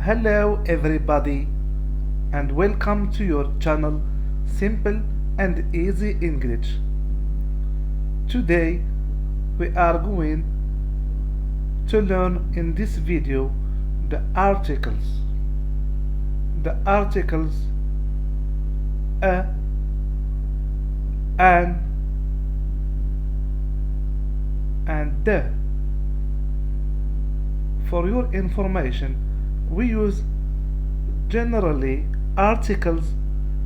Hello everybody and welcome to your channel Simple and Easy English. Today we are going to learn in this video the articles. The articles a, an, and the. For your information, we use generally articles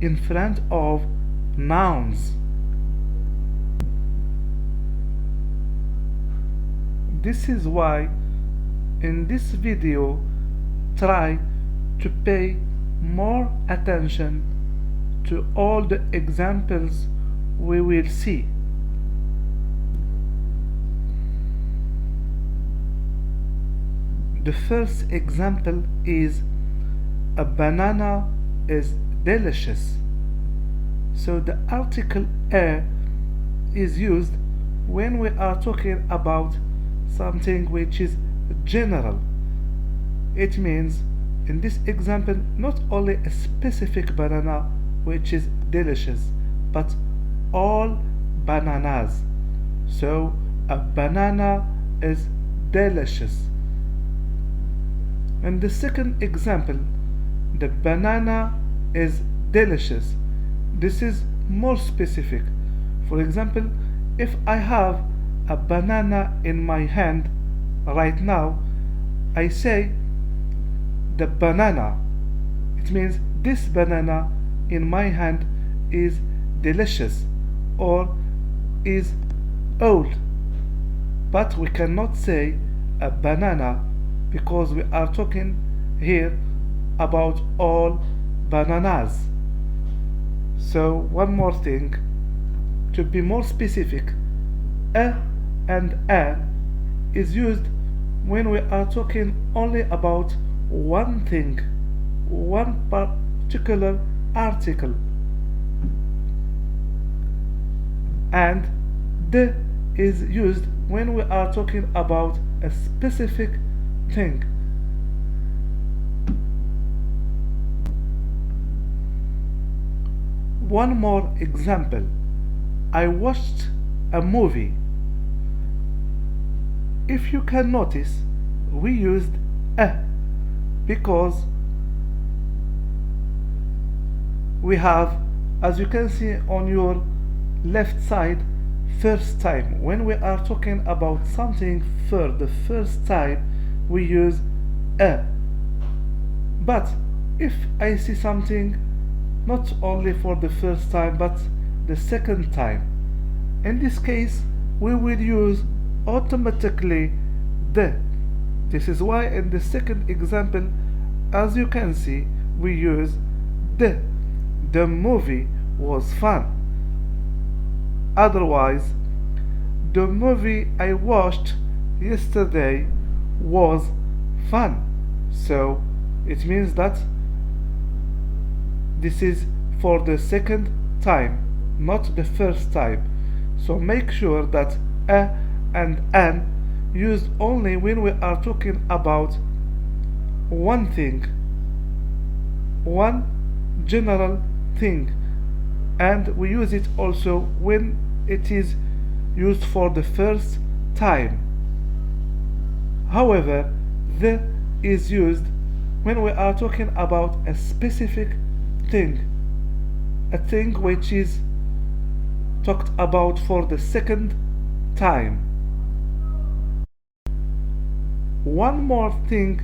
in front of nouns. This is why in this video try to pay more attention to all the examples we will see. The first example is a banana is delicious. So the article a is used when we are talking about something which is general. It means in this example not only a specific banana which is delicious, but all bananas. So a banana is delicious. In the second example, the banana is delicious. This is more specific. For example, if I have a banana in my hand right now, I say the banana. It means this banana in my hand is delicious or is old. But we cannot say a banana because we are talking here about all bananas. So one more thing, to be more specific, a and a is used when we are talking only about one thing, one particular article, and the is used when we are talking about a specific thing. One more example. I watched a movie. If you can notice, we used a because we have, as you can see on your left side, first time. When we are talking about something for the first time, we use a. But if I see something not only for the first time but the second time, in this case we will use automatically the. This is why in the second example, as you can see, we use the. The movie was fun. Otherwise, the movie I watched yesterday was fun. So it means that this is for the second time, not the first time. So make sure that a and an used only when we are talking about one thing, one general thing, and we use it also when it is used for the first time. However, the is used when we are talking about a specific thing, a thing which is talked about for the second time. One more thing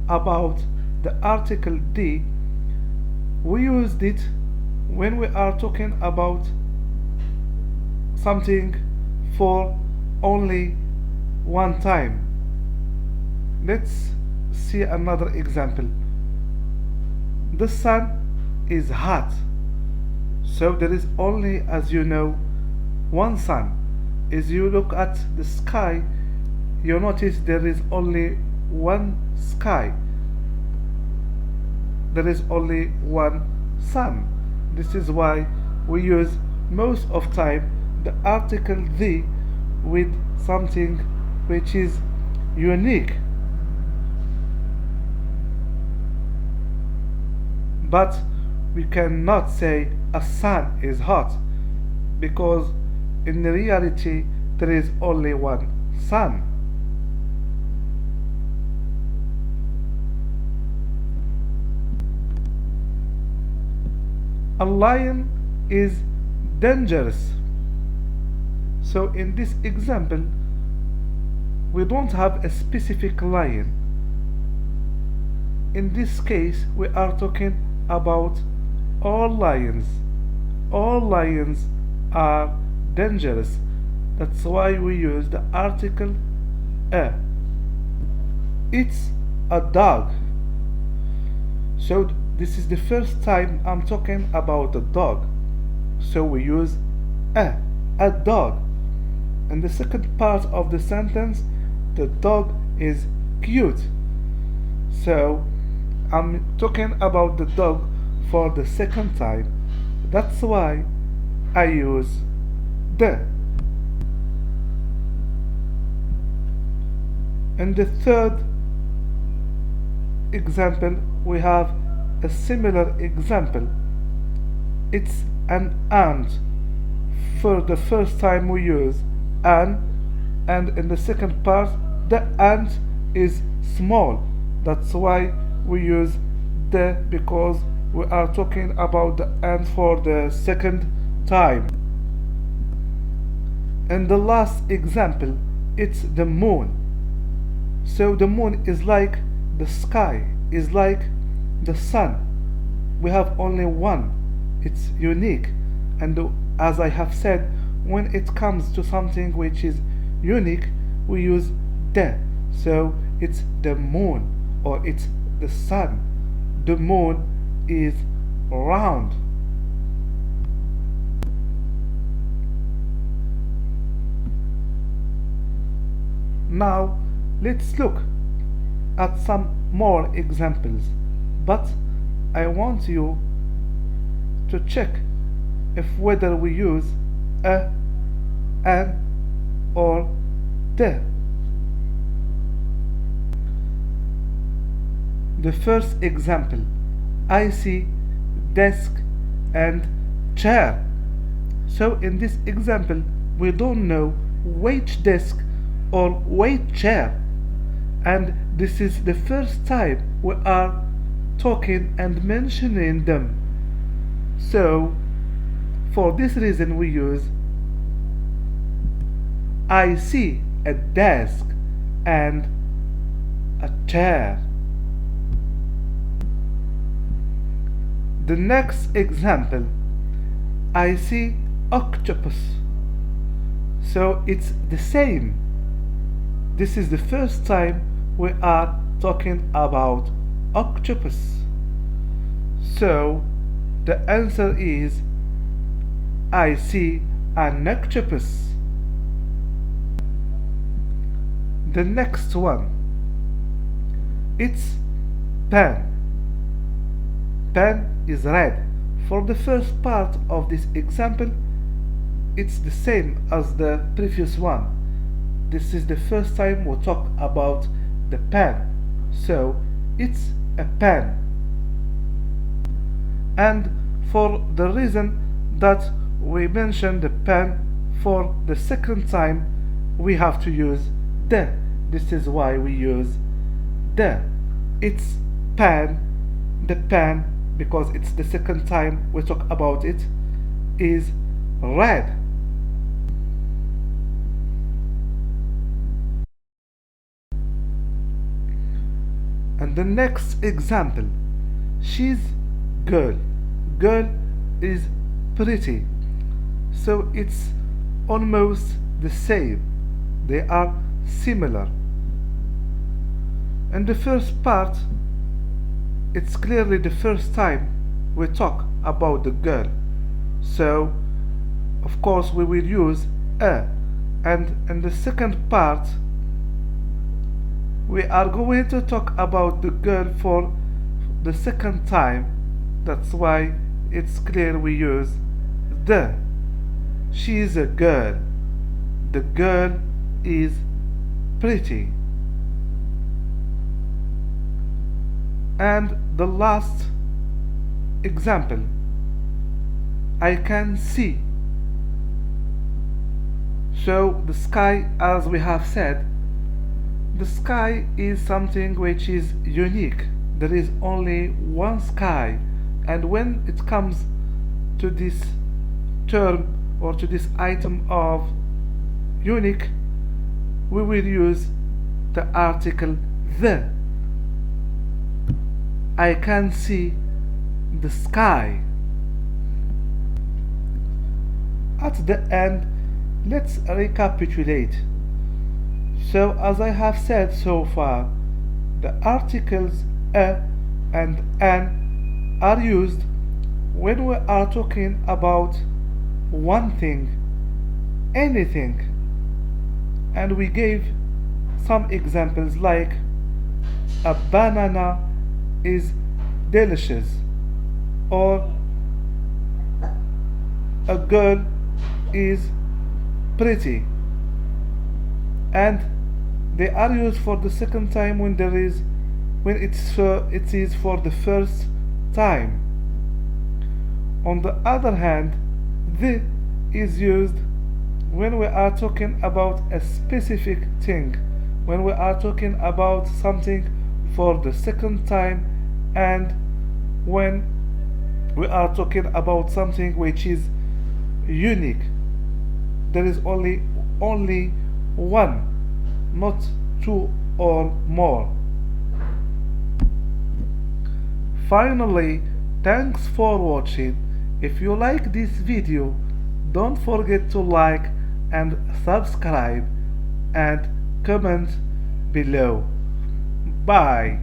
about the article D, we used it when we are talking about something for only one time. Let's see another example. The sun is hot. So there is only, as you know, one sun. As you look at the sky, you notice there is only one sky. There is only one sun. This is why we use most of time the article the with something which is unique. but we cannot say a sun is hot because in reality there is only one sun. A lion is dangerous. So in this example, we don't have a specific lion. In this case, we are talking about all lions. All lions are dangerous. That's why we use the article a. It's a dog. So this is the first time I'm talking about a dog. So we use a dog. And the second part of the sentence, the dog is cute. So I'm talking about the dog for the second time. That's why I use the. In the third example, we have a similar example. It's an ant. For the first time we use an, and in the second part the ant is small. That's why we use the, because we are talking about the ant for the second time. And the last example, it's the moon. So the moon is like the sky, is like the sun. We have only one. It's unique. And as I have said, when it comes to something which is unique, we use the. So it's the moon, or it's the sun. The moon is round. Now let's look at some more examples, but I want you to check if whether we use a, an, or the. The first example, I see desk and chair. So in this example, we don't know which desk or which chair, and this is the first time we are talking and mentioning them. So for this reason we use I see a desk and a chair. The next example, I see octopus. So it's the same. This is the first time we are talking about octopus. So the answer is I see an octopus. The next one, it's pen. Pen is red. For the first part of this example, it's the same as the previous one. This is the first time we talk about the pen. So it's a pen. And for the reason that we mentioned the pen for the second time, we have to use the. This is why we use the. It's pen. The pen, because it's the second time we talk about it, is red. And the next example, she's girl. Girl is pretty. So it's almost the same. They are similar. And the first part, it's clearly the first time we talk about the girl. So of course we will use a. And in the second part, we are going to talk about the girl for the second time. That's why it's clear we use the. She is a girl. The girl is pretty. And the last Example: I can see. So the sky, as we have said, the sky is something which is unique. There is only one sky, and when it comes to this term or to this item of unique, we will use the article the. I can see the sky. At the end, let's recapitulate. So, as I have said so far, the articles a and an are used when we are talking about one thing, anything, and we gave some examples like a banana is delicious, or a girl is pretty, and they are used for the second time when it is for the first time. On the other hand, the is used when we are talking about a specific thing, when we are talking about something for the second time, and when we are talking about something which is unique. There is only one, not two or more. Finally, thanks for watching. If you like this video, don't forget to like and subscribe and comment below. Bye.